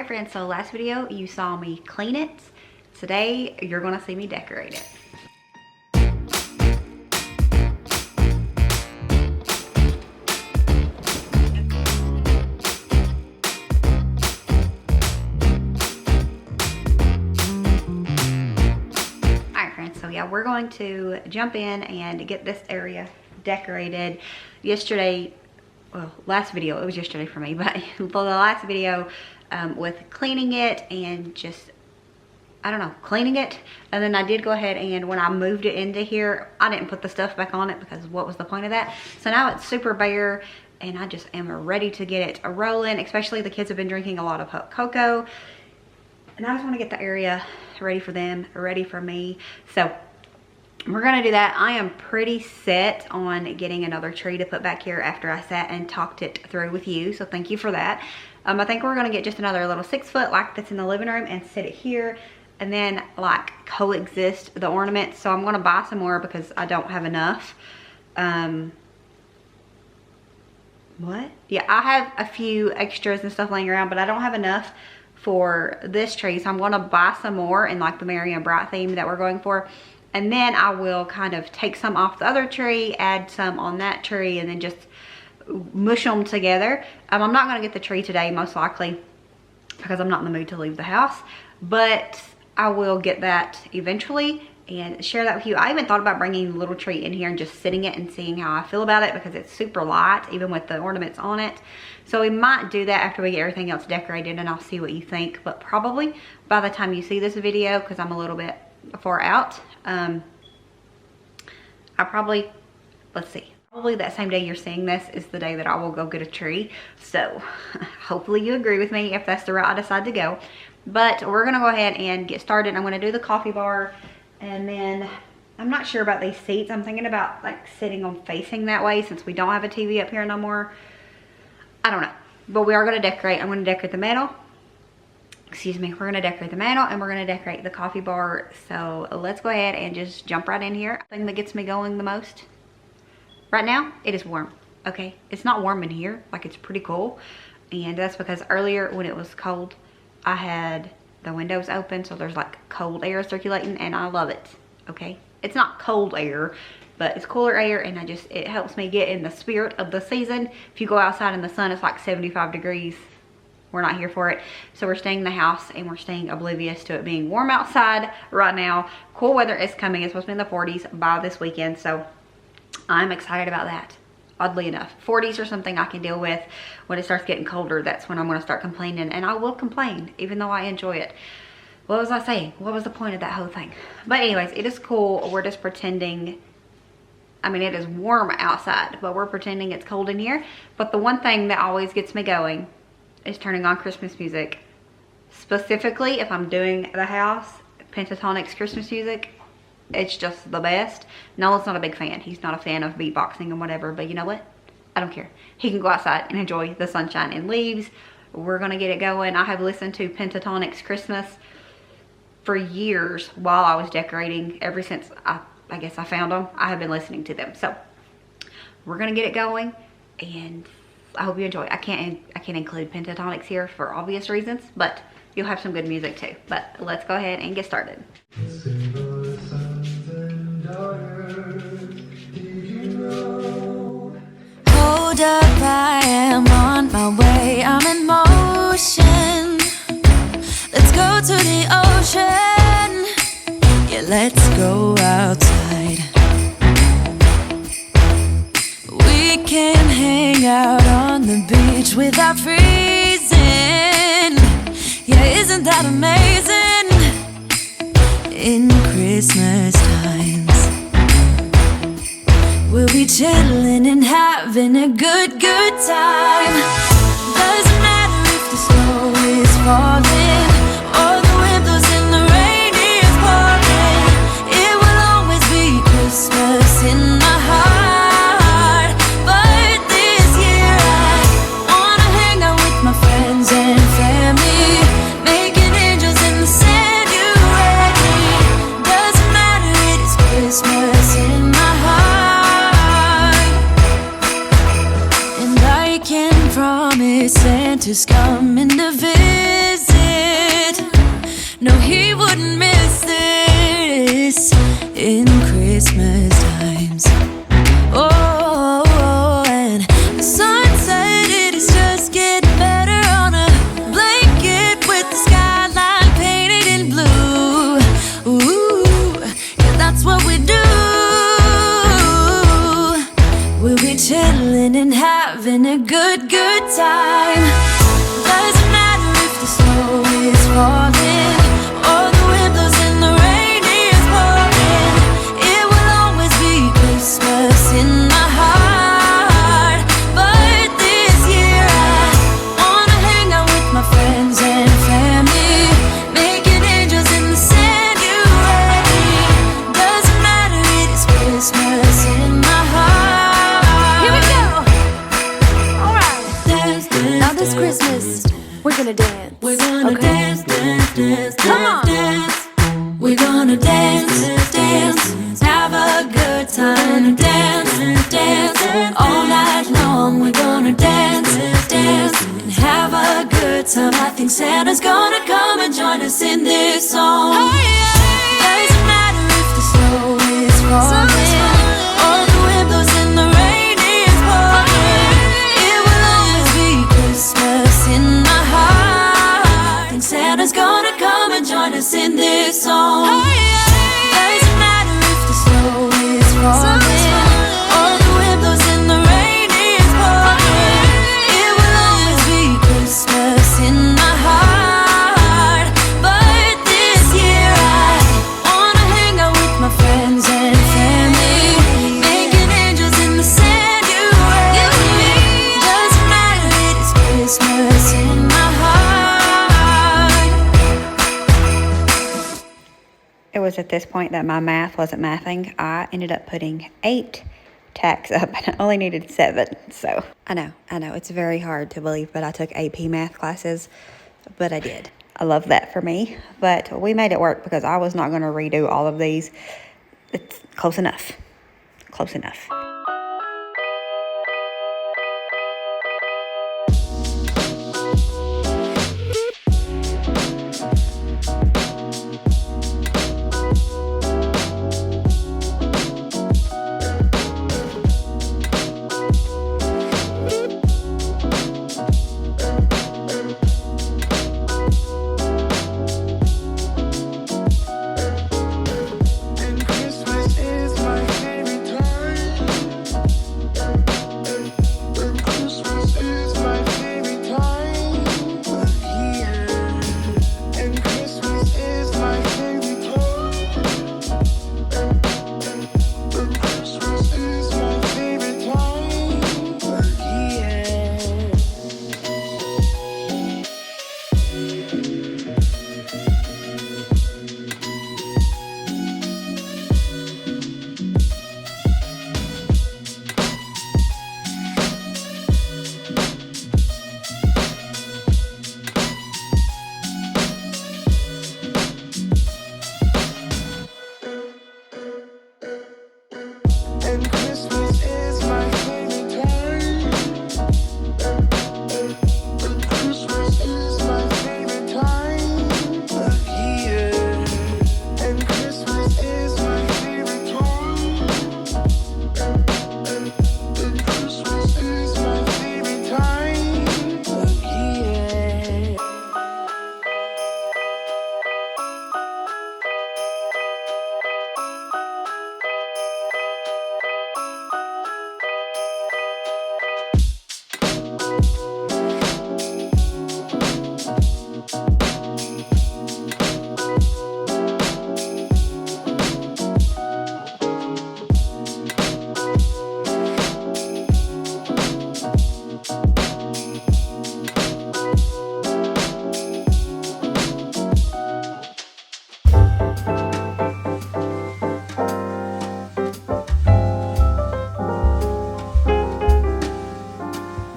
friends, so last video you saw me clean it. Today you're gonna see me decorate it. Alright friends, so yeah, we're going to jump in and get this area decorated. Yesterday, well, last video, it was yesterday for me, but for the last video with cleaning it and just, I don't know, cleaning it. And then I did go ahead and when I moved it into here, I didn't put the stuff back on it because what was the point of that? So now it's super bare and I just am ready to get it rolling, especially the kids have been drinking a lot of hot cocoa. And I just want to get the area ready for them, ready for me. So we're gonna do that. I am pretty set on getting another tree to put back here after I sat and talked it through with you. So thank you for that. I think we're gonna get just another little 6 foot like that's in the living room and set it here and then like coexist the ornaments. So I'm gonna buy some more because I don't have enough. What? Yeah, I have a few extras and stuff laying around, but I don't have enough for this tree. So I'm gonna buy some more in like the Merry and Bright theme that we're going for. And then I will kind of take some off the other tree, add some on that tree, and then just mush them together. I'm not going to get the tree today, most likely, because I'm not in the mood to leave the house. But I will get that eventually and share that with you. I even thought about bringing the little tree in here and just sitting it and seeing how I feel about it because it's super light, even with the ornaments on it. So we might do that after we get everything else decorated, and I'll see what you think. But probably by the time you see this video, because I'm a little bit far out, I probably, let's see, probably that same day you're seeing this is the day that I will go get a tree. So hopefully you agree with me if that's the route I decide to go. But we're gonna go ahead and get started. I'm gonna do the coffee bar, and then I'm not sure about these seats. I'm thinking about like sitting them facing that way since we don't have a TV up here no more. I don't know, but we are gonna decorate. I'm gonna decorate the mantle. Excuse me, we're gonna decorate the mantle and we're gonna decorate the coffee bar. So let's go ahead and just jump right in here. The thing that gets me going the most right now, it is warm, okay? It's not warm in here, like it's pretty cool. And that's because earlier when it was cold, I had the windows open, so there's like cold air circulating and I love it, okay? It's not cold air, but it's cooler air and it helps me get in the spirit of the season. If you go outside in the sun, it's like 75 degrees. We're not here for it. So we're staying in the house and we're staying oblivious to it being warm outside right now. Cool weather is coming. It's supposed to be in the 40s by this weekend. So I'm excited about that. Oddly enough, 40s are something I can deal with. When it starts getting colder, that's when I'm going to start complaining. And I will complain, even though I enjoy it. What was I saying? What was the point of that whole thing? But anyways, it is cool. We're just pretending. I mean, it is warm outside, but we're pretending it's cold in here. But the one thing that always gets me going is turning on Christmas music. Specifically, if I'm doing the house, Ppentatonix Christmas music, it's just the best. Nolan's not a big fan. He's not a fan of beatboxing and whatever, but you know what? I don't care. He can go outside and enjoy the sunshine and leaves. We're gonna get it going. I have listened to Ppentatonix Christmas for years while I was decorating. Ever since I guess I found them, I have been listening to them. So we're gonna get it going and I hope you enjoy. I can't include Ppentatonix here for obvious reasons, but you'll have some good music too. But let's go ahead and get started. Hold up, I am on my way. I'm in motion. Let's go to the ocean. Yeah, let's go outside. We can hang out on the beach without freezing. Yeah, isn't that amazing? In Christmas times, we'll be chilling and having a good time. Doesn't matter if the snow is falling or the wind blows and the rain is pouring. It will always be Christmas in my heart. My friends and family, making angels in the sanctuary. Doesn't matter, it is Christmas in my heart. And I can promise Santa's coming to visit. gonna dance, dance, dance, dance, dance. We're gonna dance, dance, have a good time. Dance, dance, all night long. We're gonna dance, dance, and have a good time. I think Santa's gonna come and join us in this song. Doesn't matter if the snow is falling or the wind blows and the rain is pouring. It will always be Christmas in my heart. I think Santa's gonna come and join us in this song. Doesn't matter if the snow is falling or the wind blows and the rain is pouring. It will always be Christmas in my heart. But this year I wanna hang out with my friends and family, making angels in the sanctuary. Doesn't matter, it is Christmas in my heart. It was at this point that my math wasn't mathing. I ended up putting 8 tacks up and I only needed 7. So I know, it's very hard to believe, but I took AP math classes, but I did. I love that for me, but we made it work because I was not going to redo all of these. It's close enough. Close enough.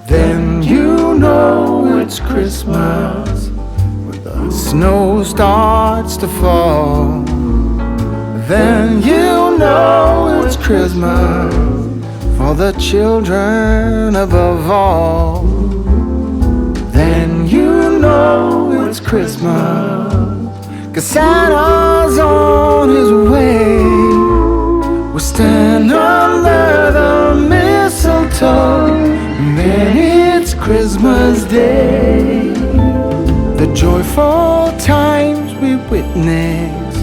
Then you know it's Christmas when the snow starts to fall. Then you know it's Christmas for the children above all. Then you know it's Christmas 'cause Santa's on his way. We'll stand under the mistletoe, and then it's Christmas Day. The joyful times we witness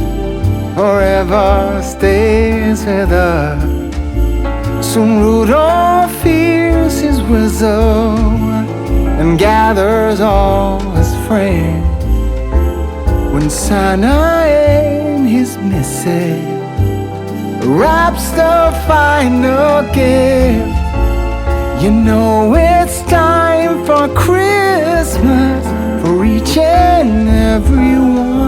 forever stays with us. Soon Rudolph hears his whistle and gathers all his friends. When Santa and his missus wraps the final gift, you know it's time for Christmas for each and every one.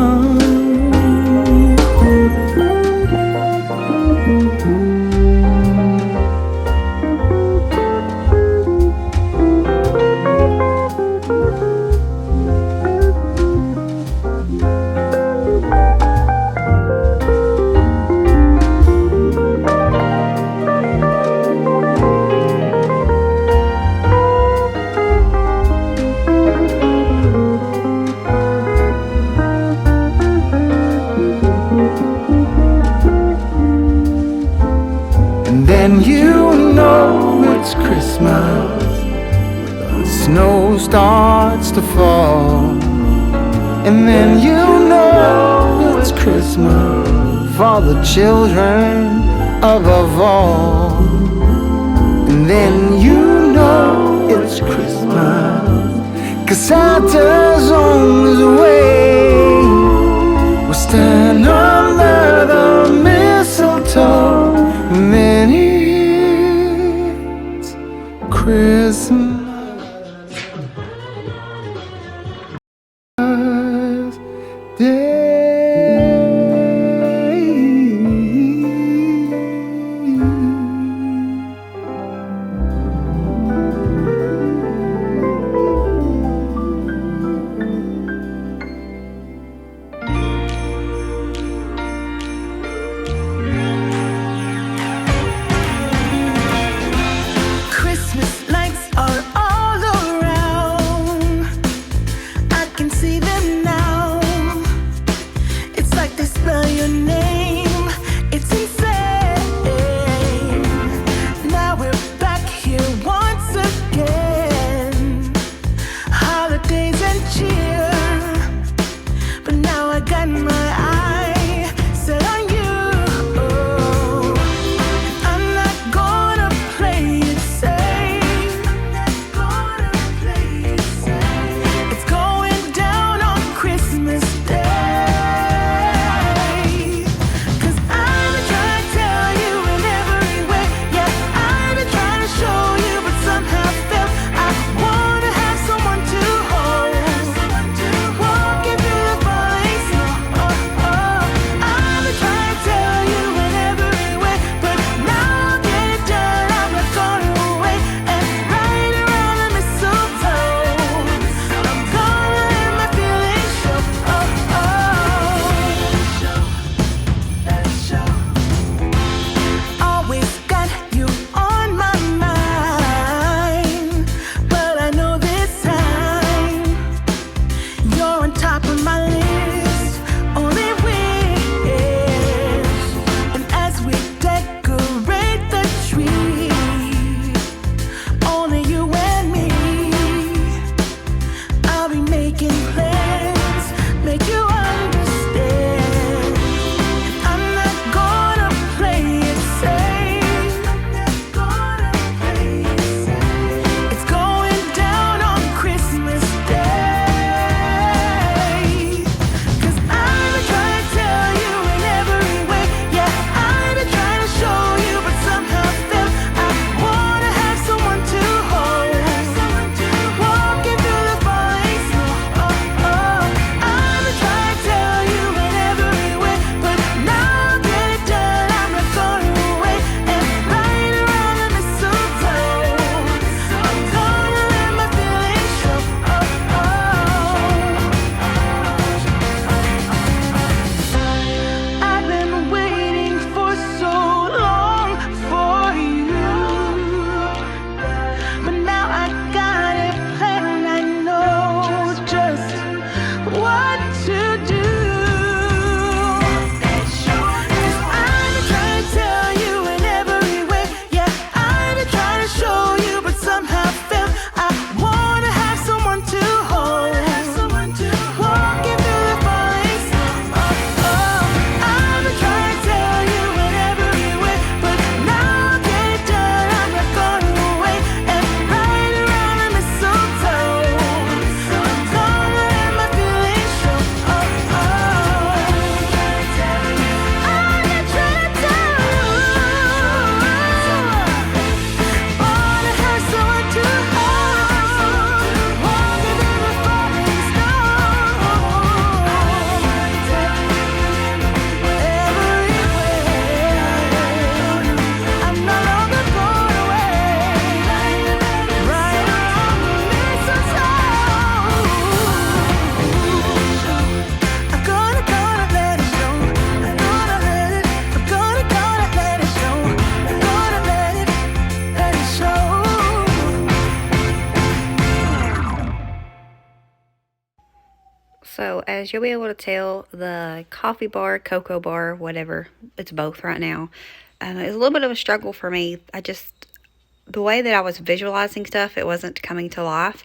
starts to fall, and then you know it's Christmas for the children above all. And then you know it's Christmas, 'cause Santa's on his way. We'll stand under the mistletoe, and then it's Christmas Day. Christmas lights are all around. I can see them now. It's like they spell your name. It's insane. Now we're back here once again. Holidays and cheer. But now I got my eye set on you. I'm not gonna play it safe. It's going down on Christmas Day. 'Cause I've been trying to tell you in every way. Yeah, I've been trying to show you, but somehow felt I wanna have someone to hold. Walking through the falling snow. I've been trying to tell you in every way, but now I'll get it done. I'm not gonna wait. And right around the mistletoe, I'm gonna let my feelings show. Always got you on my mind, but I know this time you're on top of my list. Only wish. And as we decorate the tree, only you and me, I'll be making plans, make you understand. I'm not gonna play it safe. It's going down on Christmas Day. 'Cause I've been trying to tell you in every way. Yeah, I've been trying to show you, but somehow felt I wanna have someone to hold. Walking through the falling snow. I've been trying to tell you in every way, but now I'll get it done. I'm not gonna wait. And right around the mistletoe, I'm gonna let my feelings show. I've been waiting for so long for you, but now I got it planned. I know just what to do. 'Cause I've been trying to tell you in every way. Yeah, I've been trying to show you, but somehow felt I wanna have someone to hold. Walking through the falling snow. I've been trying to tell you in every way, but now I'll get it done. I'm not gonna wait. And right around the mistletoe, I'm gonna let my feelings show. I've been trying to tell you. Wanna have someone to hold. Walking through the falling snow. I'm no longer going away. Right around the mistletoe, I'm gonna let it show. I'm gonna let it show. I'm gonna let it show. So as you'll be able to tell, the coffee bar, cocoa bar, whatever, it's both right now. It's a little bit of a struggle for me. The way that I was visualizing stuff, it wasn't coming to life.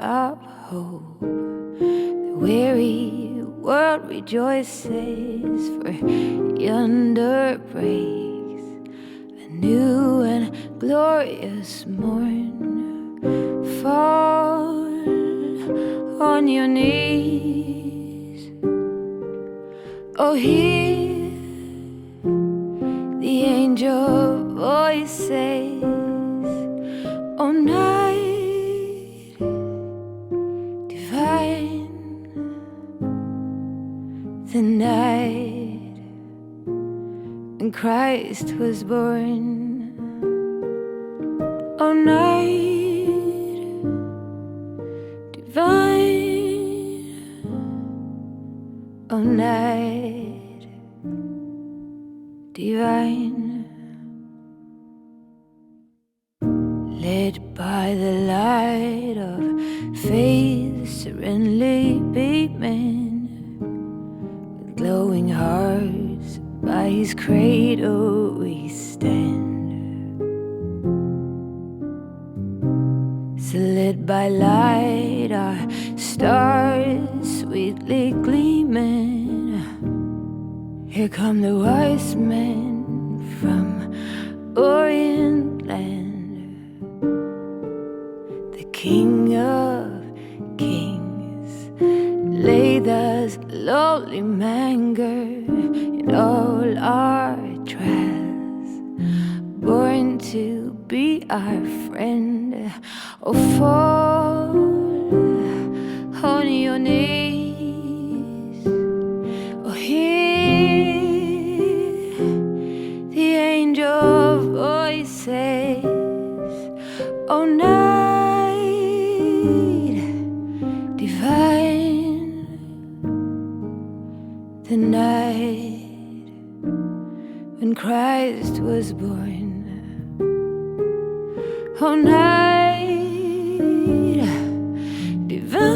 of hope. The weary world rejoices, for yonder breaks a new and glorious morn. Fall on your knees, oh, hear the angel voices, oh, night divine, the night when Christ was born, oh, night divine, oh, night divine. Led by the light of faith, serenely beaming, with glowing hearts by his cradle we stand. So led by light, our stars sweetly gleaming, here come the wise men from Orient land. The King of Kings laid this lowly manger in all our trials, born to be our friend. Oh, fall on your knees, oh, hear the angel voices, oh, night divine, the night when Christ was born, oh, night divine,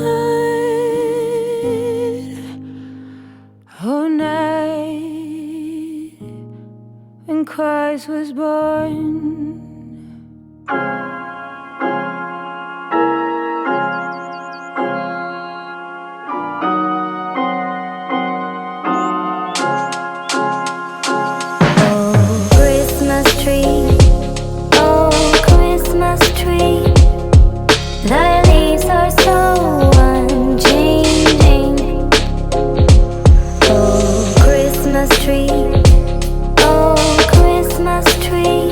oh, night when Christ was born. Thy leaves are so unchanging. Oh, Christmas tree, oh, Christmas tree.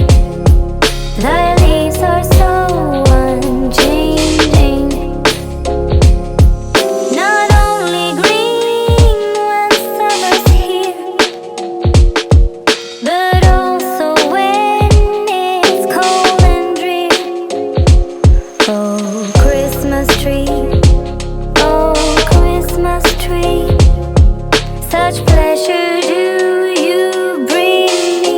Thy leaves are so unchanging. Not only green when summer's here, but also when it's cold and drear. Oh, Christmas tree, oh, Christmas tree, such pleasure do you bring me.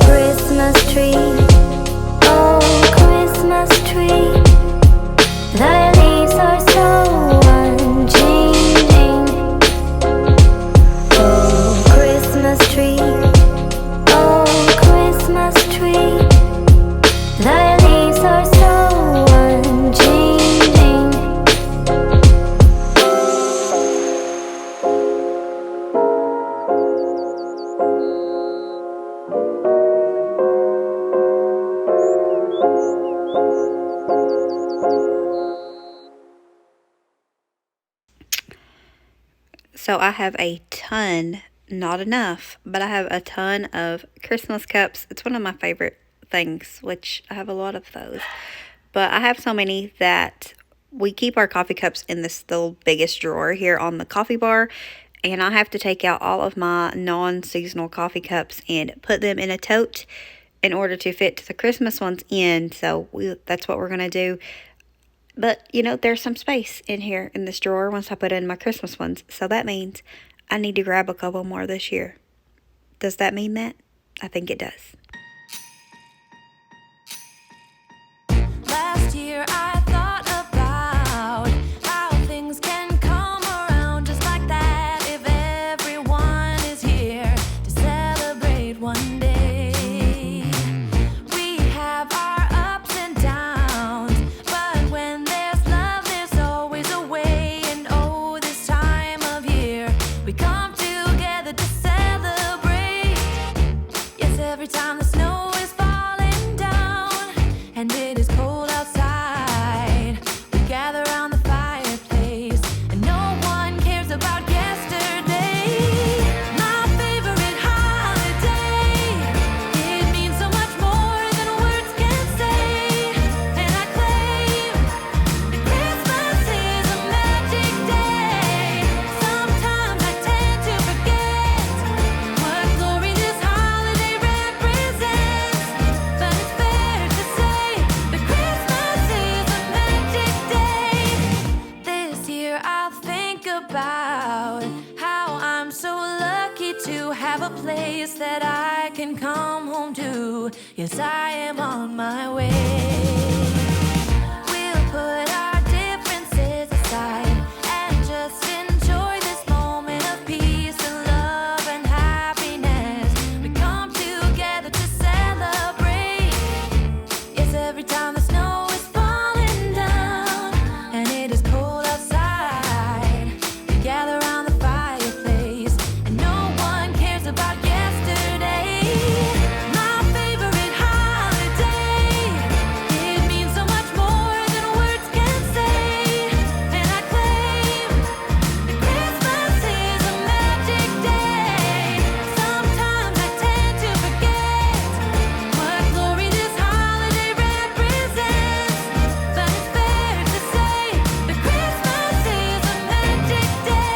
Christmas tree, oh, Christmas tree. Thy leaves are so unchanging. Oh, Christmas tree, oh, Christmas tree. Thy leaves are so unchanging. So I have a ton, not enough, but I have a ton of Christmas cups. It's one of my favorite things, which I have a lot of those. But I have so many that we keep our coffee cups in this little biggest drawer here on the coffee bar. And I have to take out all of my non-seasonal coffee cups and put them in a tote in order to fit the Christmas ones in. So that's what we're going to do. But, you know, there's some space in here in this drawer once I put in my Christmas ones. So that means I need to grab a couple more this year. Does that mean that? I think it does. Last year I thought about how things can come around just like that if everyone is here to celebrate one day. We have our ups and downs, but when there's love there's always a way. And oh, this time of year we come together to celebrate. Yes, every time the snow is falling down and it is cold outside, we gather around the fireplace and no one cares about yesterday. My favorite holiday, it means so much more than words can say. And I claim that Christmas is a magic day. Sometimes I tend to forget what glory this holiday represents, but it's fair to say that Christmas is a magic day. This year I'll think about how I'm so lucky to have a place that I can come home to. Yes, I am on my way. We'll put our differences aside and just enjoy this moment of peace and love and happiness. We come together to celebrate. Yes, every time the snow is falling down and it is cold outside, we gather around the fireplace and no one cares about yesterday. My favorite holiday, it means so much more than words can say. And I claim that Christmas is a magic day. Sometimes I tend to forget what glory this holiday represents, but it's fair to say that Christmas is a magic day.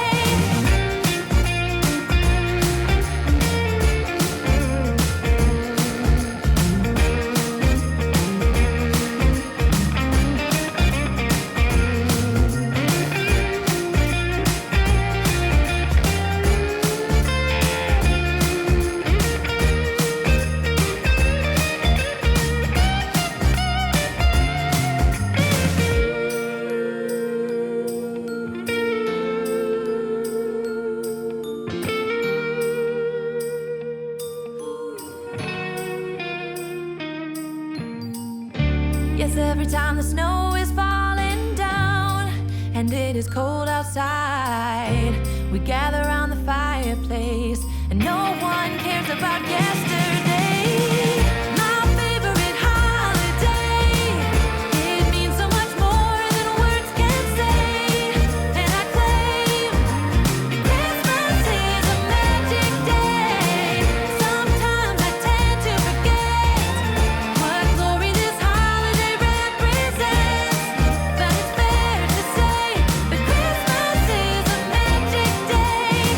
Yes, every time the snow is falling down and it is cold outside, we gather around the fireplace and no one cares about yesterday. My favorite holiday, it means so much more than words can say. And I claim that Christmas is a magic day. Sometimes I tend to forget what glory this holiday represents, but it's fair to say that Christmas is a magic day.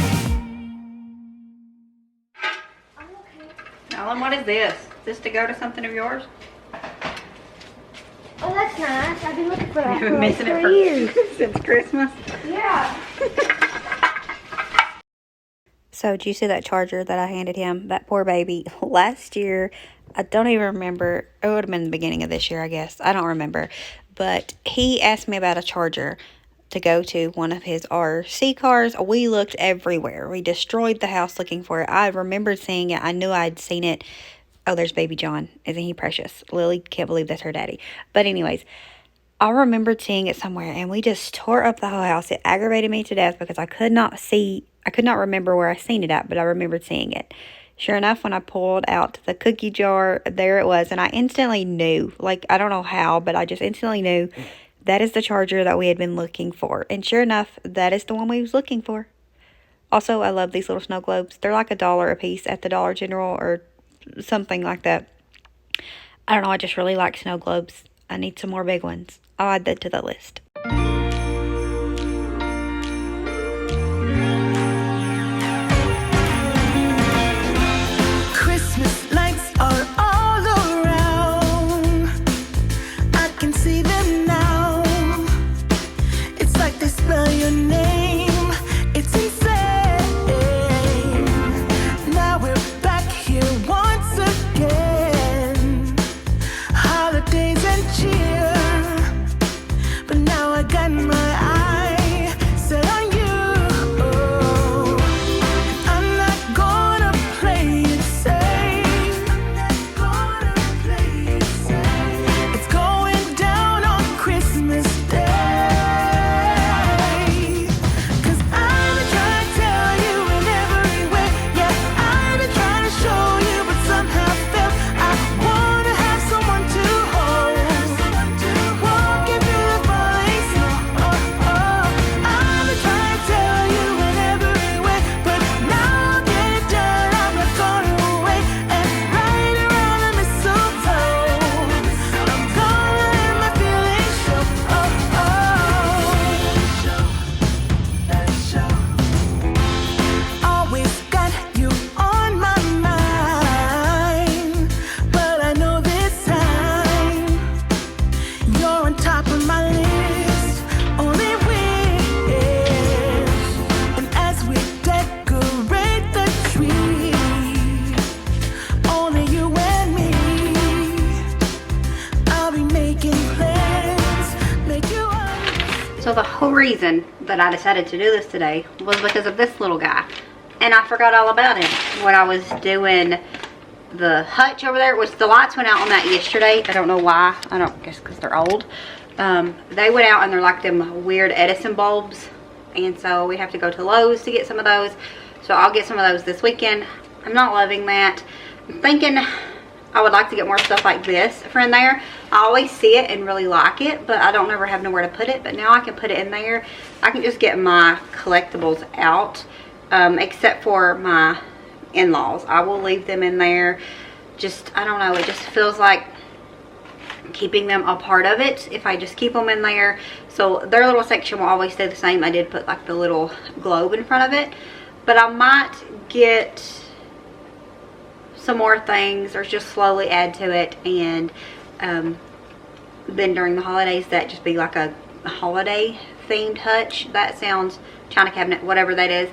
Alan, what is this? Is this to go to something of yours? Oh, that's nice. I've been looking for that You've for been like missing it 3 years. since Christmas. Yeah. So, did you see that charger that I handed him? That poor baby. Last year, I don't even remember. It would have been the beginning of this year, I guess. I don't remember. But he asked me about a charger to go to one of his RC cars. We looked everywhere. We destroyed the house looking for it. I remembered seeing it. I knew I'd seen it. Oh, there's baby John. Isn't he precious? Lily can't believe that's her daddy. But anyways, I remembered seeing it somewhere, and we just tore up the whole house. It aggravated me to death because I could not remember where I seen it at, but I remembered seeing it. Sure enough, when I pulled out the cookie jar, there it was, and I instantly knew. Like, I don't know how, but I just instantly knew that is the charger that we had been looking for. And sure enough, that is the one we was looking for. Also, I love these little snow globes. They're like $1 a piece at the Dollar General or something like that. I don't know, I just really like snow globes. I need some more big ones. I'll add that to the list. Christmas lights are all around. I can see them now. It's like they spell your name. It's insane. Now we're back here once again. Holidays and cheer. But now I got my eye set on you. I'm not gonna play it safe. It's going down on Christmas Day. 'Cause I've been trying to tell you in every way. Yeah, I've been trying to show you, but somehow failed. I wanna have someone to hold. Walking through the falling snow. I've been trying to tell you in every way, but now I'll get it done. I'm not gonna wait. And right around the mistletoe, I'm gonna let my feelings show. Always got you on my mind, but I know this time you're on top of my list. Only wish. And as we decorate the tree, only you and me, I'll be making plans, make you So the whole reason that I decided to do this today was because of this little guy. And I forgot all about him when I was doing the hutch over there, which the lights went out on that yesterday. I don't know why. I don't guess because they're old. They went out and they're like them weird Edison bulbs. And so we have to go to Lowe's to get some of those. So I'll get some of those this weekend. I'm not loving that. I'm thinking I would like to get more stuff like this for in there. I always see it and really like it, but I don't ever have nowhere to put it. But now I can put it in there. I can just get my collectibles out, except for my in-laws. I will leave them in there. Just, I don't know, it just feels like keeping them a part of it if I just keep them in there. So their little section will always stay the same. I did put like the little globe in front of it, but I might get some more things or just slowly add to it. And then during the holidays, that just be like a holiday themed hutch. That sounds, china cabinet, whatever that is.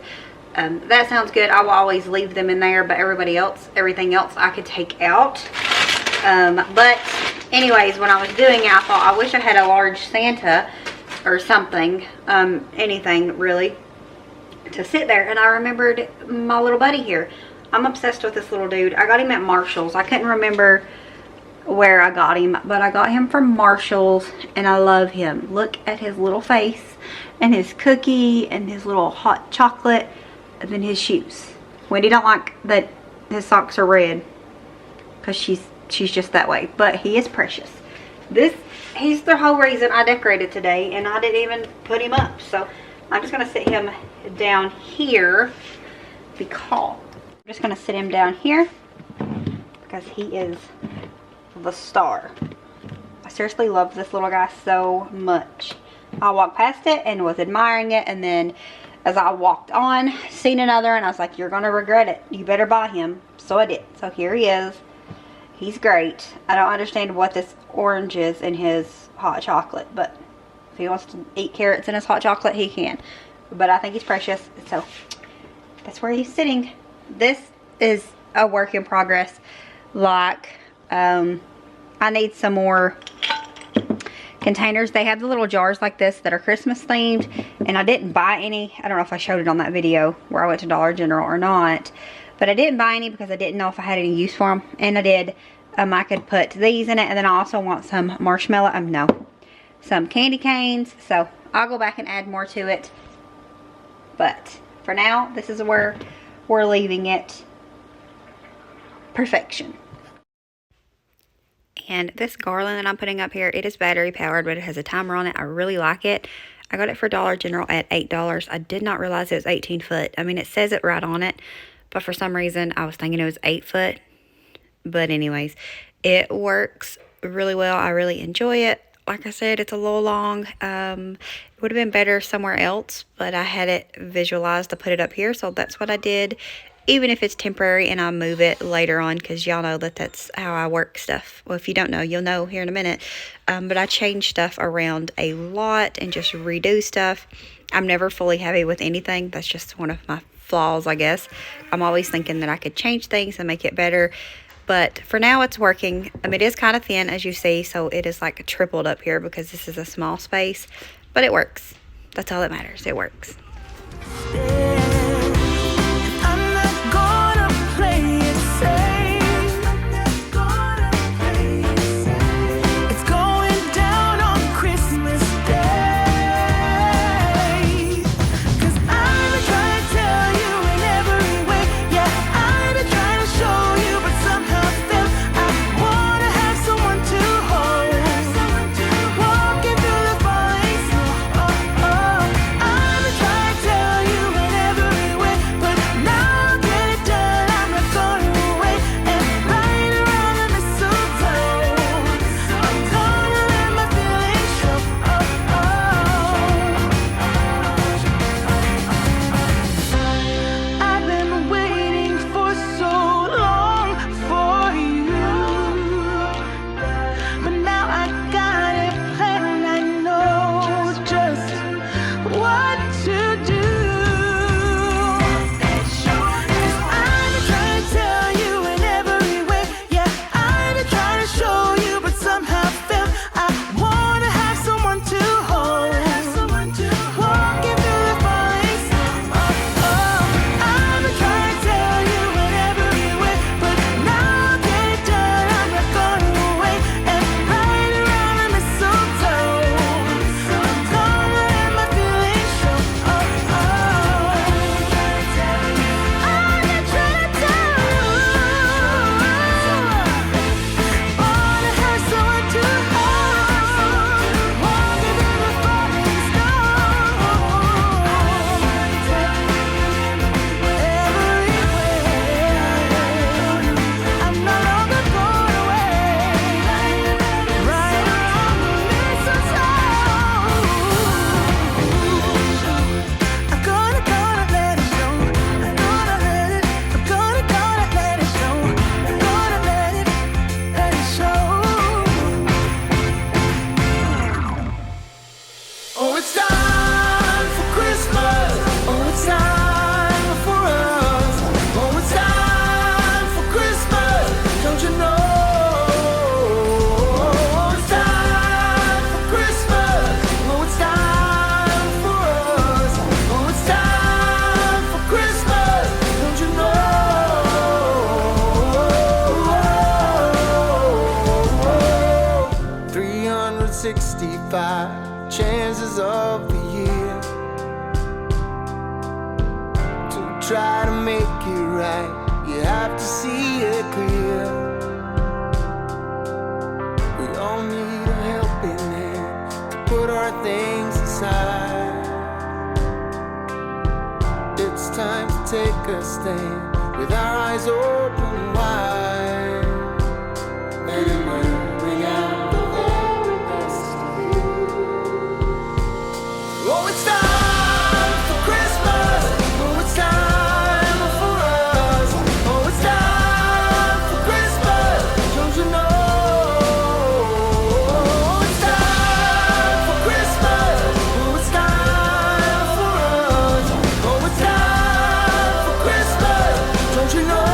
That sounds good. I will always leave them in there, but everything else I could take out. But anyways, when I was doing it, I thought I wish I had a large Santa or something, anything really, to sit there. And I remembered my little buddy here. I'm obsessed with this little dude. I got him at Marshall's. I couldn't remember where I got him, but I got him from Marshall's, and I love him. Look at his little face and his cookie and his little hot chocolate, and then his shoes. Wendy don't like that his socks are red because she's just that way, but he is precious. He's the whole reason I decorated today, and I didn't even put him up. So I'm just gonna sit him down here because I'm just gonna sit him down here because he is the star. I seriously love this little guy so much. I walked past it and was admiring it, and then as I walked on, seen another, and I was like, you're gonna regret it. You better buy him. So I did. So here he is. He's great. I don't understand what this orange is in his hot chocolate, but if he wants to eat carrots in his hot chocolate, he can. But I think he's precious, so that's where he's sitting. This is a work in progress. Like, I need some more containers. They have the little jars like this that are Christmas themed, and I didn't buy any. I don't know if I showed it on that video where I went to Dollar General or not, but I didn't buy any because I didn't know if I had any use for them. And I did. I could put these in it, and then I also want some marshmallow, some candy canes. So I'll go back and add more to it, but for now, this is where we're leaving it. Perfection. And this garland that I'm putting up here, it is battery powered, but it has a timer on it. I really like it. I got it for Dollar General at $8. I did not realize it was 18 foot. I mean, it says it right on it, but for some reason, I was thinking it was 8 foot. But anyways, it works really well. I really enjoy it. Like I said, it's a little long. It would have been better somewhere else, but I had it visualized to put it up here, so that's what I did. Even if it's temporary and I move it later on, because y'all know that that's how I work stuff. Well, if you don't know, you'll know here in a minute. But I change stuff around a lot and just redo stuff. I'm never fully happy with anything. That's just one of my flaws, I guess. I'm always thinking that I could change things and make it better. But for now, it's working. It is kind of thin, as you see, so it is like tripled up here because this is a small space. But it works. That's all that matters. It works. I'm not gonna play it safe. It's going down on Christmas Day. 'Cause I've been trying to tell you in every way. Yeah, I've been trying to show you, but somehow failed. I wanna have someone to hold. Walking through the falling snow. I've been trying to tell you in every way, but now I'll get it done. I'm not going away and right around the mistletoe. I'm gonna let my feelings show. I've been waiting for so long for you, but now I got it planned. I know just what to do. 'Cause I've been trying to tell you in every way. Yeah, I've been trying to show you, but somehow failed. I wanna have someone to hold. Walking through the falling snow. I've been trying to tell you in every way, but now I'll get it done. I'm not going away and right around the mistletoe. I'm gonna let my feelings show. I'm not trying to tell you. Wanna have someone to hold. Walking through the falling snow. I'm no longer going away. Right around the mistletoe. I'm gonna let it show. I'm gonna let it. I'm gonna let it show. I'm gonna let it show. Oh, it's time for Christmas. Oh, it's time for us. Oh, it's time for Christmas. Don't you know? Oh, it's time for Christmas. Oh, it's time for us. Oh, it's time for Christmas. Don't you know? 365 chances of the year to try to make it right. You have to see it clear. We all need a helping hand to put our things aside. It's time to take a stand with our eyes open wide. And bring out the very best of you. Oh, it's time for Christmas. Oh, it's time for us. Oh, it's time for Christmas. Don't you know? Oh, it's time for Christmas. Oh, it's time for us. Oh, it's time for Christmas. Don't you know?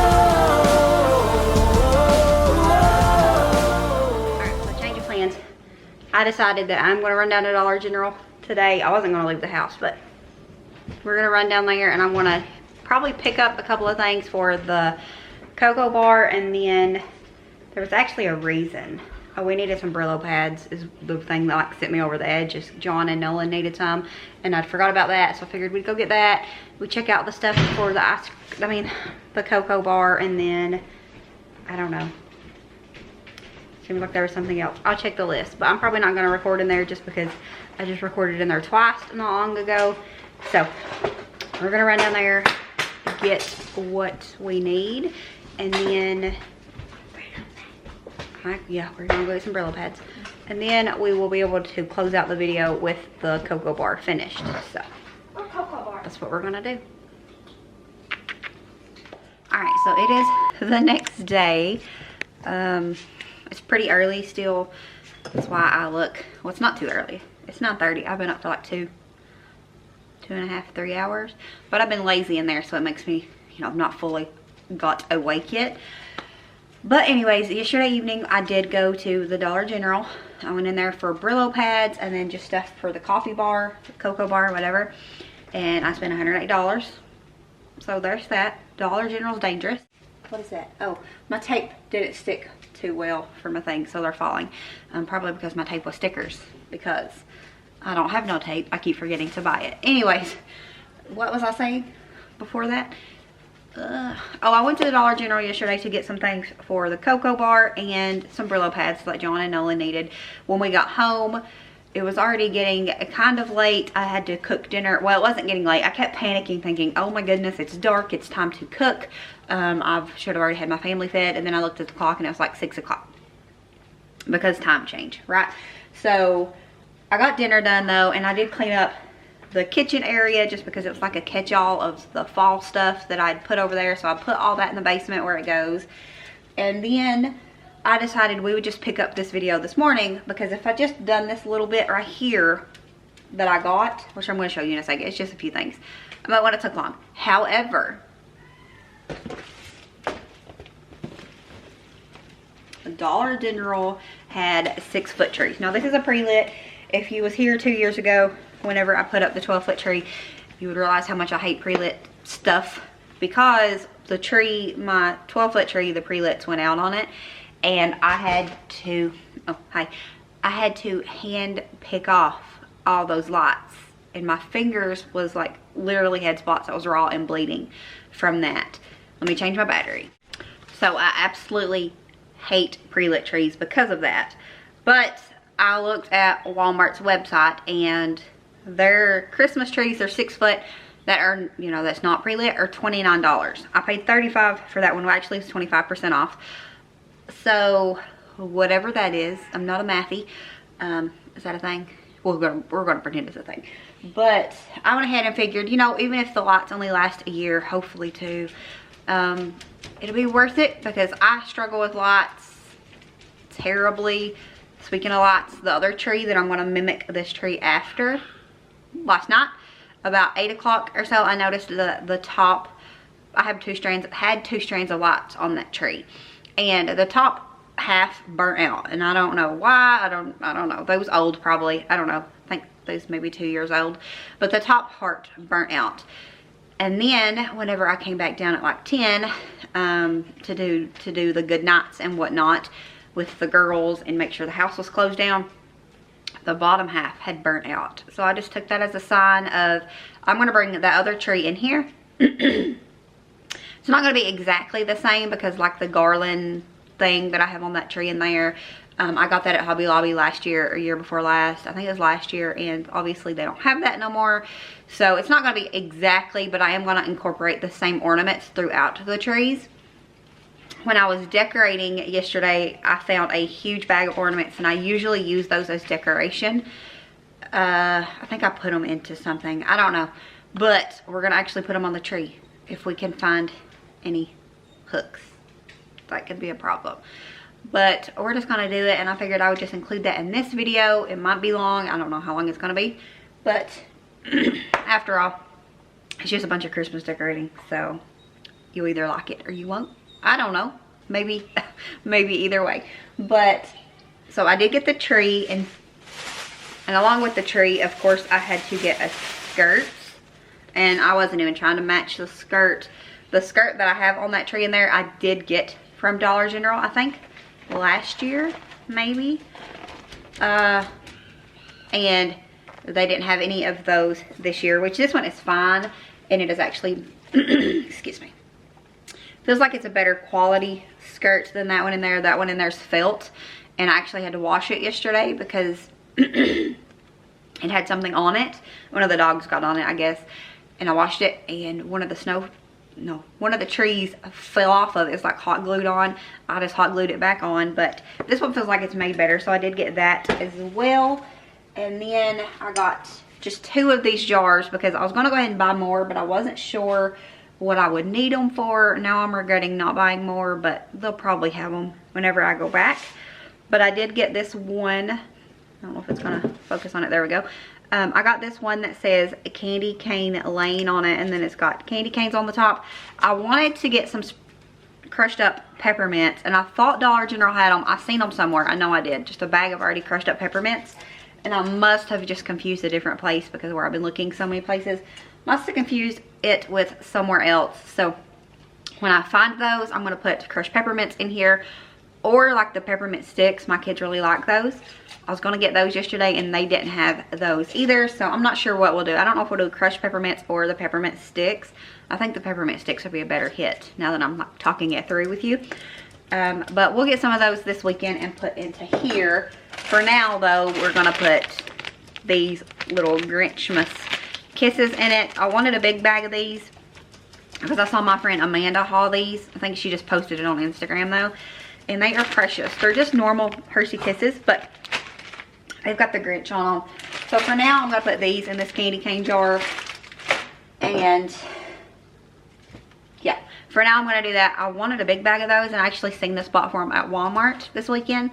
Alright, so change of plans. I decided that I'm going to run down to Dollar General today. I wasn't going to leave the house, but we're going to run down there and I'm going to probably pick up a couple of things for the cocoa bar, and then there was actually a reason. Oh, we needed some Brillo pads is the thing that like sent me over the edge. Is John and Nolan needed some and I forgot about that, so I figured we'd go get that. We check out the stuff for the the cocoa bar, and then I don't know. Seems like there was something else. I'll check the list, but I'm probably not going to record in there just because I just recorded in there twice not long ago. So we're going to run down there, get what we need, and then Yeah, we're gonna go get some Brillo pads. And then we will be able to close out the video with the cocoa bar finished. So that's what we're gonna do. All right, so it is the next day. It's pretty early still. That's why I look, well, it's not too early. It's 9:30. I've been up for like 2.5, 3 hours. But I've been lazy in there, so it makes me, you know, not fully got awake yet. But anyways, yesterday evening I did go to the Dollar General. I went in there for Brillo pads and then just stuff for the coffee bar, the cocoa bar, whatever. And I spent $108. So there's that. Dollar General's dangerous. What is that? Oh, my tape didn't stick too well for my thing, so they're falling. Probably because my tape was stickers, because I don't have no tape. I keep forgetting to buy it. Anyways, what was I saying before that? Oh, I went to the Dollar General yesterday to get some things for the cocoa bar and some Brillo pads that John and Nolan needed. When we got home, it was already getting kind of late. I had to cook dinner. Well, it wasn't getting late. I kept panicking, thinking, oh my goodness, it's dark. It's time to cook. I should have already had my family fed. And then I looked at the clock and it was like 6 o'clock because time change, right? So I got dinner done though, and I did clean up the kitchen area just because it was like a catch-all of the fall stuff that I'd put over there. So I put all that in the basement where it goes. And then I decided we would just pick up this video this morning, because if I just done this little bit right here that I got, which I'm going to show you in a second, it's just a few things, I might want to took long. However, the Dollar General had 6-foot trees. Now this is a pre-lit. If you was here 2 years ago, whenever I put up the 12-foot tree, you would realize how much I hate pre-lit stuff, because the tree, my 12-foot tree, the pre-lits went out on it, and I had to, I had to hand pick off all those lights, and my fingers was like literally had spots that was raw and bleeding from that. Let me change my battery. So I absolutely hate pre-lit trees because of that. But I looked at Walmart's website, and their Christmas trees, they're 6-foot, that are, you know, that's not pre-lit, are $29. I paid $35 for that one. Well, actually it's 25% off. So whatever that is, I'm not a mathy. Is that a thing? We're gonna pretend it's a thing. But I went ahead and figured, you know, even if the lights only last a year, hopefully 2, it'll be worth it, because I struggle with lights terribly. Speaking of lights, the other tree that I'm going to mimic this tree after, last night about 8 o'clock or so, I noticed the top, I have had two strands of lights on that tree, and the top half burnt out, and I don't know why. I don't know. They was old probably. I don't know. I think those maybe 2 years old, but the top part burnt out. And then whenever I came back down at like 10 to do the good nights and whatnot with the girls and make sure the house was closed down, the bottom half had burnt out. So I just took that as a sign of, I'm going to bring that other tree in here. It's not going to be exactly the same, because like the garland thing that I have on that tree in there, I got that at Hobby Lobby last year or year before last. I think it was last year, and obviously they don't have that no more. So it's not going to be exactly, but I am going to incorporate the same ornaments throughout the trees. When I was decorating yesterday, I found a huge bag of ornaments, and I usually use those as decoration. I think I put them into something. I don't know. But we're going to actually put them on the tree if we can find any hooks. That could be a problem. But we're just going to do it, and I figured I would just include that in this video. It might be long. I don't know how long it's going to be. But after all, it's just a bunch of Christmas decorating. So you either like it or you won't. I don't know. Maybe either way. But so I did get the tree, and along with the tree, of course, I had to get a skirt. And I wasn't even trying to match the skirt. The skirt that I have on that tree in there, I did get from Dollar General, I think, last year, maybe. And they didn't have any of those this year, which this one is fine. And it is actually, excuse me, feels like it's a better quality skirt than that one in there. That one in there's felt, and I actually had to wash it yesterday because it had something on it. One of the dogs got on it, I guess, and I washed it, and one of the one of the trees fell off of it. It's like hot glued on. I just hot glued it back on, but this one feels like it's made better, so I did get that as well. And then I got just 2 of these jars because I was going to go ahead and buy more, but I wasn't sure what I would need them for. Now I'm regretting not buying more, but they'll probably have them whenever I go back. But I did get this one. I don't know if it's going to focus on it. There we go. I got this one that says candy cane lane on it, and then it's got candy canes on the top. I wanted to get some crushed up peppermints, and I thought Dollar General had them. I seen them somewhere. I know I did. Just a bag of already crushed up peppermints, and I must have just confused a different place because where I've been looking so many places, must have confused it with somewhere else. So when I find those, I'm going to put crushed peppermints in here, or like the peppermint sticks. My kids really like those. I was going to get those yesterday and they didn't have those either, so I'm not sure what we'll do. I don't know if we'll do crushed peppermints or the peppermint sticks. I think the peppermint sticks would be a better hit now that I'm like talking it through with you. But we'll get some of those this weekend and put into here. For now though, we're going to put these little Grinchmas kisses in it. I wanted a big bag of these because I saw my friend Amanda haul these. I think she just posted it on Instagram though. And they are precious. They're just normal Hershey Kisses, but they've got the Grinch on them. So for now, I'm going to put these in this candy cane jar. And yeah, for now I'm going to do that. I wanted a big bag of those, and I actually seen the spot for them at Walmart this weekend,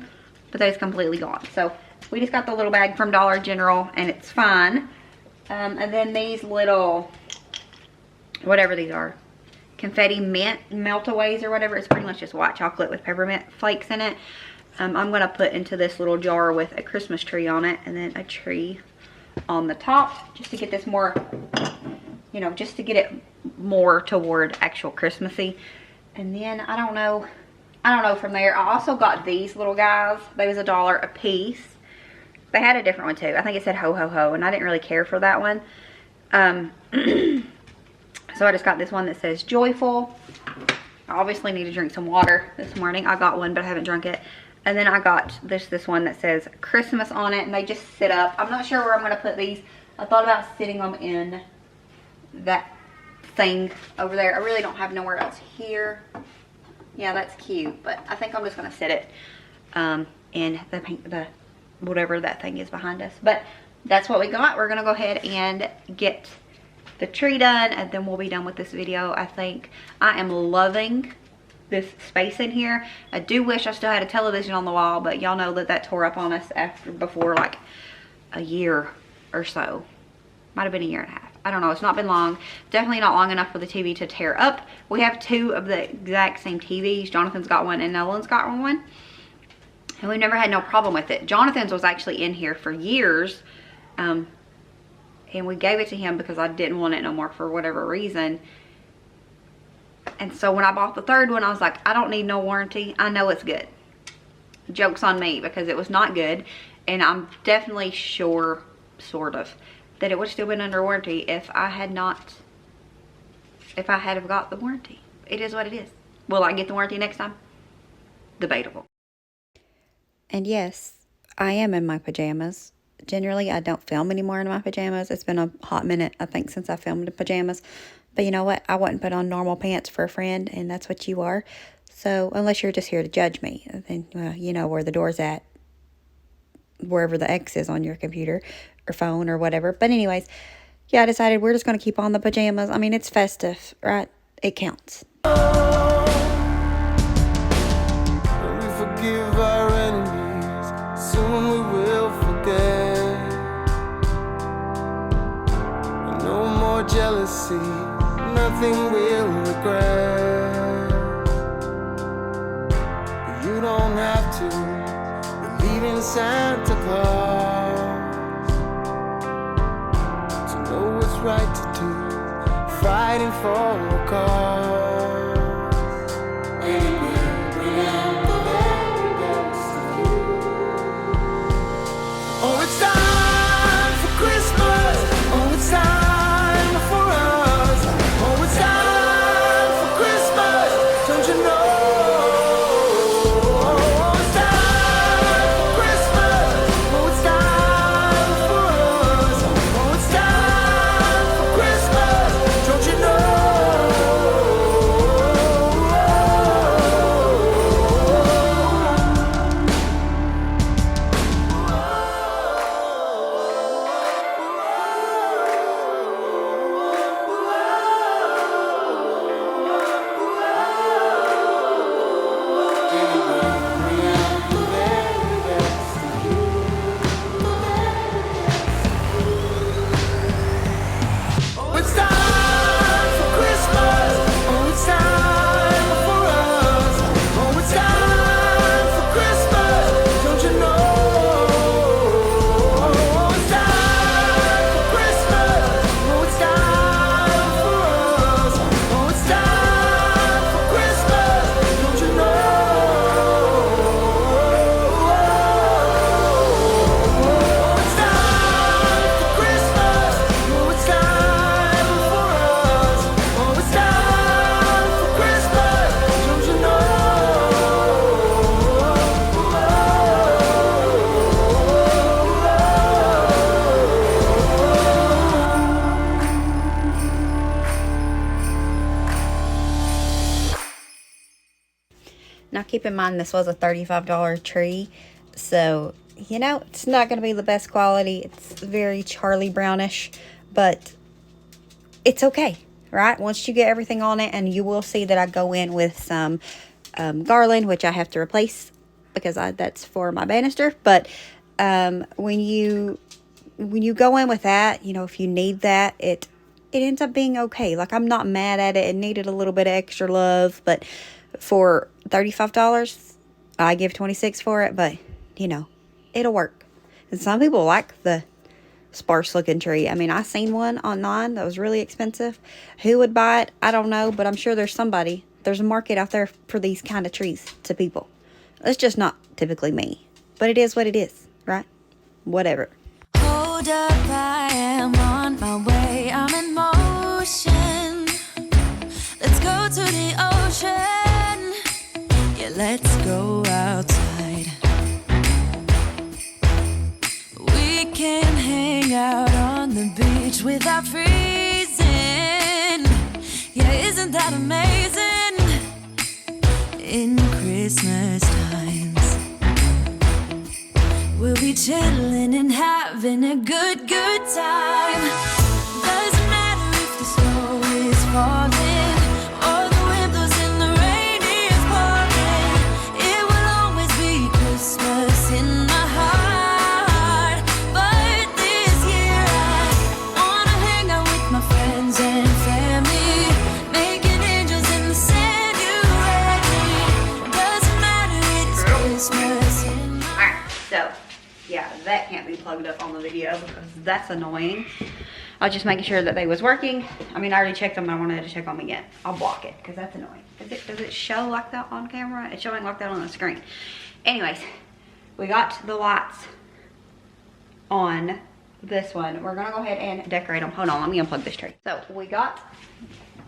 but those completely gone. So we just got the little bag from Dollar General, and it's fine. And then these little, whatever these are, confetti mint meltaways or whatever. It's pretty much just white chocolate with peppermint flakes in it. I'm going to put into this little jar with a Christmas tree on it, and then a tree on the top, just to get this more, you know, just to get it more toward actual Christmassy. And then I don't know from there. I also got these little guys. They was $1 a piece. They had a different one too. I think it said ho ho ho, and I didn't really care for that one. So I just got this one that says joyful. I obviously need to drink some water this morning. I got one, but I haven't drunk it. And then I got this one that says Christmas on it, and they just sit up. I'm not sure where I'm going to put these. I thought about sitting them in that thing over there. I really don't have nowhere else here. Yeah, that's cute, but I think I'm just going to sit it in the whatever that thing is behind us. But that's what we got. We're going to go ahead and get the tree done, and then we'll be done with this video. I think I am loving this space in here. I do wish I still had a television on the wall, but y'all know that tore up on us before like a year or so. Might have been a year and a half. I don't know. It's not been long. Definitely not long enough for the TV to tear up. We have 2 of the exact same TVs. Jonathan's got one and Nolan's got one. And we've never had no problem with it. Jonathan's was actually in here for years. And we gave it to him because I didn't want it no more for whatever reason. And so when I bought the 3rd one, I was like, I don't need no warranty. I know it's good. Joke's on me because it was not good. And I'm definitely sure, sort of, that it would have still been under warranty if I had have got the warranty. It is what it is. Will I get the warranty next time? Debatable. And yes, I am in my pajamas. Generally, I don't film anymore in my pajamas. It's been a hot minute, I think, since I filmed in pajamas. But you know what? I wouldn't put on normal pants for a friend, and that's what you are. So unless you're just here to judge me, then, well, you know where the door's at. Wherever the X is on your computer or phone or whatever. But anyways, yeah, I decided we're just going to keep on the pajamas. I mean, it's festive, right? It counts. We forgive our enemies, soon we will forget. No more jealousy, nothing we'll regret. You don't have to believe in Santa Claus to know what's right to do, fighting for a cause. Oh, it's time for Christmas. Oh, it's time for us. Oh, it's time for Christmas. Don't you know? Oh, it's time for Christmas. Oh, it's time for us. Oh, it's time for Christmas. Don't you know? keep in mind this was a $35 tree, so you know it's not going to be the best quality. It's very Charlie Brownish, but it's okay, right? Once you get everything on it, and you will see that I go in with some garland, which I have to replace because that's for my banister. But when you go in with that, you know, if you need that, it ends up being okay. Like, I'm not mad at it. It needed a little bit of extra love, but for $35, I give $26 for it. But you know, it'll work. And some people like the sparse looking tree. I mean, I seen one online that was really expensive. Who would buy it? I don't know, but I'm sure there's a market out there for these kind of trees to people. It's just not typically me, but it is what it is, right? Whatever. Hold up, I am on my way, I'm in motion. Let's go to the ocean. Yeah, let's go outside. We can hang out on the beach without freezing. Yeah, isn't that amazing? In Christmas times, we'll be chilling and having a good time. Doesn't matter if the snow is falling or the wind blows and the rain is pouring. It will always be Christmas in my heart. But this year I wanna hang out with my friends and family, making angels in the sand. You ready? Doesn't matter, it's Christmas in my heart. Alright, so yeah, that can't be plugged up on the video because that's annoying. I was just making sure that they was working. I mean, I already checked them, but I wanted to check them again. I'll block it because that's annoying. Does it show like that on camera? It's showing like that on the screen. Anyways, we got the lights on this one. We're gonna go ahead and decorate them. Hold on, let me unplug this tree. So we got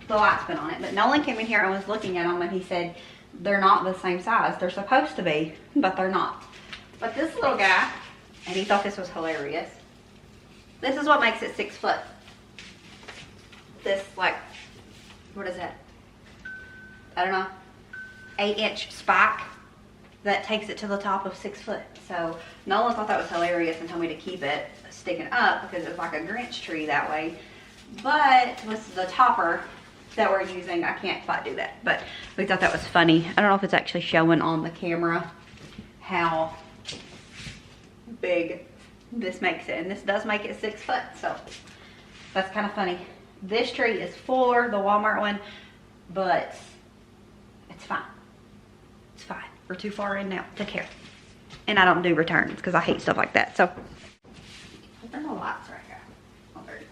the lights put on it, but Nolan came in here and was looking at them, and he said they're not the same size. They're supposed to be, but they're not. But this little guy, and he thought this was hilarious. This is what makes it 6 foot. This, like, what is that? I don't know. 8-inch spike that takes it to the top of 6 foot. So Nolan thought that was hilarious and told me to keep it sticking up because it was like a Grinch tree that way. But with the topper that we're using, I can't quite do that. But we thought that was funny. I don't know if it's actually showing on the camera how big this makes it, and this does make it 6 foot, so that's kind of funny. This tree is fuller, the Walmart one, but it's fine. It's fine. We're too far in now to care, and I don't do returns because I hate stuff like that. So there are no lights right here. Oh, there it is.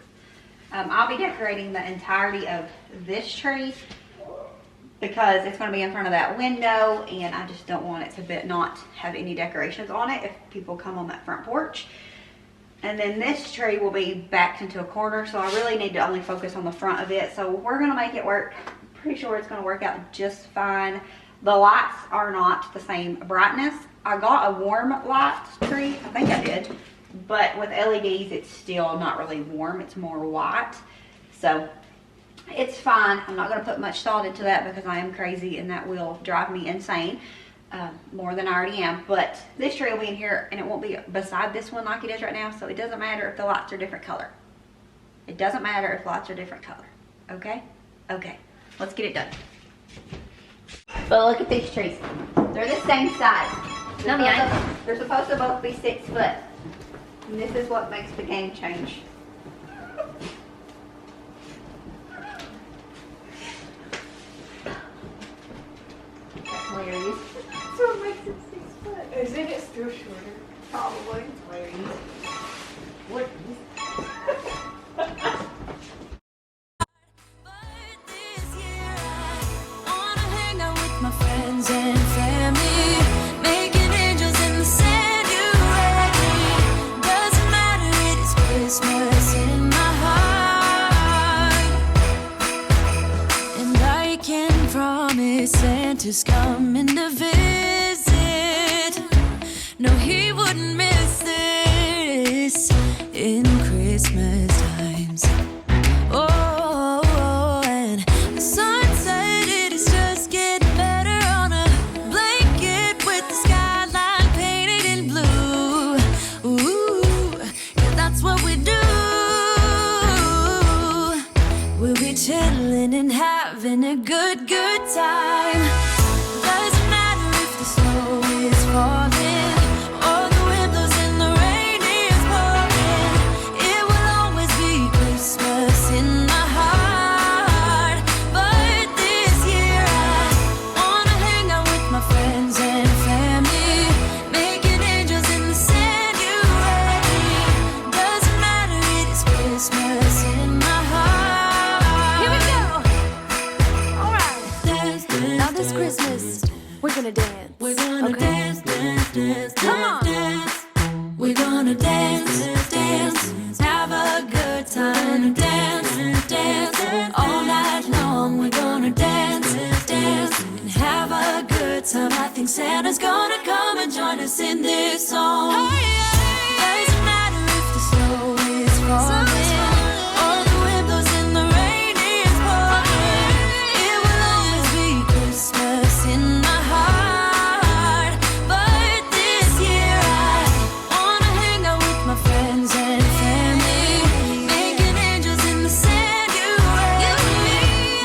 I'll be decorating the entirety of this tree because it's going to be in front of that window, and I just don't want it to not have any decorations on it if people come on that front porch. And then this tree will be backed into a corner, so I really need to only focus on the front of it. So we're going to make it work. Pretty sure it's going to work out just fine. The lights are not the same brightness. I got a warm light tree, I think I did, but with LEDs it's still not really warm, it's more white. So it's fine. I'm not going to put much thought into that because I am crazy and that will drive me insane. More than I already am. But this tree will be in here and it won't be beside this one like it is right now, so it doesn't matter if the lights are different color. It doesn't matter if lights are different color. Okay? Okay. Let's get it done. But look at these trees. They're the same size. They're supposed to both be 6 foot. And this is what makes the game change. That's hilarious. So it makes it 6 foot. Isn't it still shorter? Probably. Hilarious. What? My friends and family, making angels in the sand. You ready? Doesn't matter, it's Christmas in my heart. And I can promise Santa's coming to visit. No, he wouldn't miss this. having a good time. Doesn't matter if the snow is falling or the wind blows and the rain is pouring. It will always be Christmas in my heart. But this year I wanna hang out with my friends and family, making angels in the sanctuary. Doesn't matter, it is Christmas in my heart. Here we go. All right. Dance, dance, now this Christmas, we're gonna dance. We're gonna dance, dance, dance, come on. Dance. We're gonna dance, dance, have a good time. Dance, dance, all night long. We're gonna dance, dance, and have a good time. I think Santa's gonna come and join us in this song. Doesn't matter if the snow is falling or the wind blows and the rain is pouring. It will always be Christmas in my heart. But this year I wanna hang out with my friends and family, making angels in the sanctuary.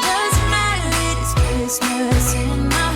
Doesn't matter, it is Christmas in my heart.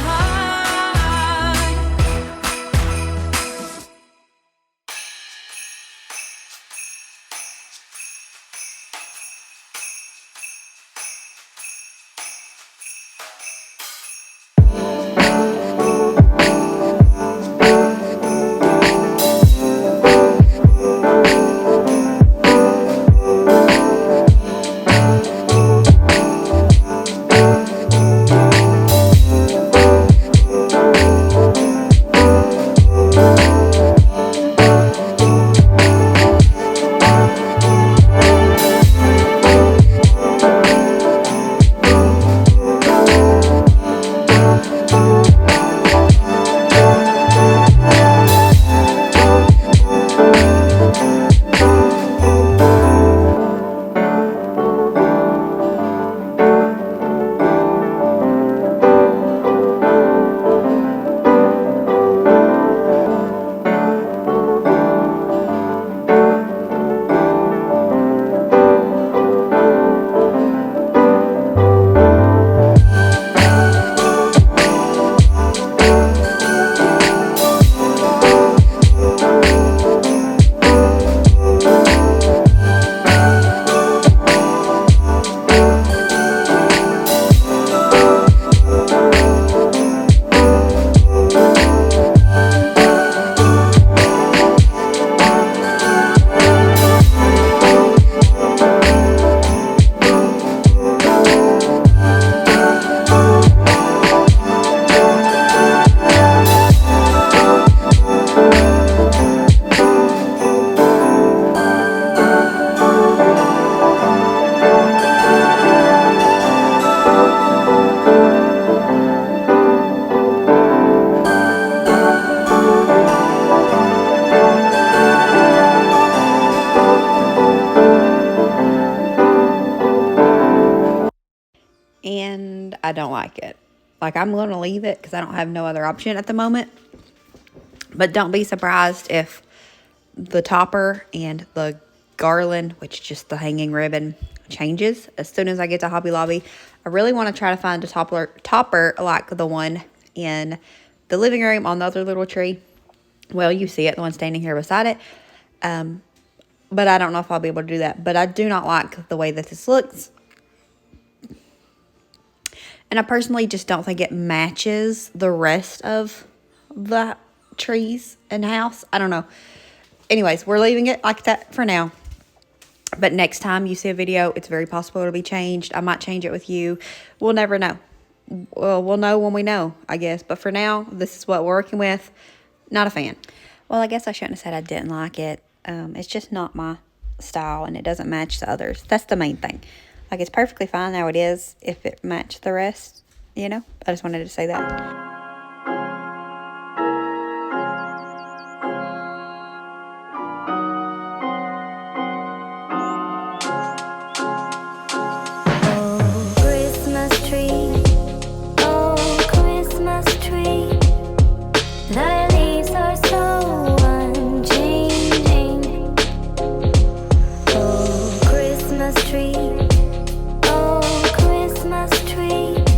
And I don't like it. Like, I'm going to leave it because I don't have no other option at the moment. But don't be surprised if the topper and the garland, which is just the hanging ribbon, changes as soon as I get to Hobby Lobby. I really want to try to find a topper like the one in the living room on the other little tree. Well, you see it, the one standing here beside it. But I don't know if I'll be able to do that. But I do not like the way that this looks. And I personally just don't think it matches the rest of the trees and house. I don't know. Anyways, we're leaving it like that for now. But next time you see a video, it's very possible it'll be changed. I might change it with you. We'll never know. Well, we'll know when we know, I guess. But for now, this is what we're working with. Not a fan. Well, I guess I shouldn't have said I didn't like it. It's just not my style, and it doesn't match the others. That's the main thing. Like, it's perfectly fine how it is if it matched the rest, you know? I just wanted to say that. Tree, oh Christmas tree.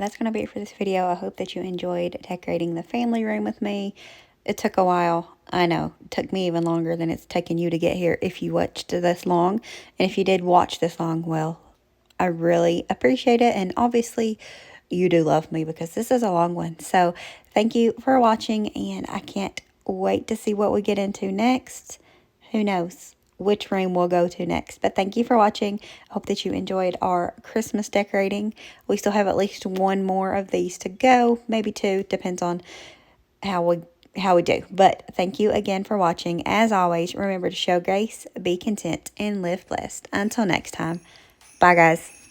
that's going to be it for this video. I hope that you enjoyed decorating the family room with me. It took a while. I know. It took me even longer than it's taken you to get here if you watched this long. And if you did watch this long, well, I really appreciate it. And obviously, you do love me because this is a long one. So, thank you for watching. And I can't wait to see what we get into next. Who knows which room we'll go to next. But thank you for watching. I hope that you enjoyed our Christmas decorating. We still have at least one more of these to go. Maybe two. Depends on how we do. But thank you again for watching. As always, remember to show grace, be content, and live blessed. Until next time. Bye, guys.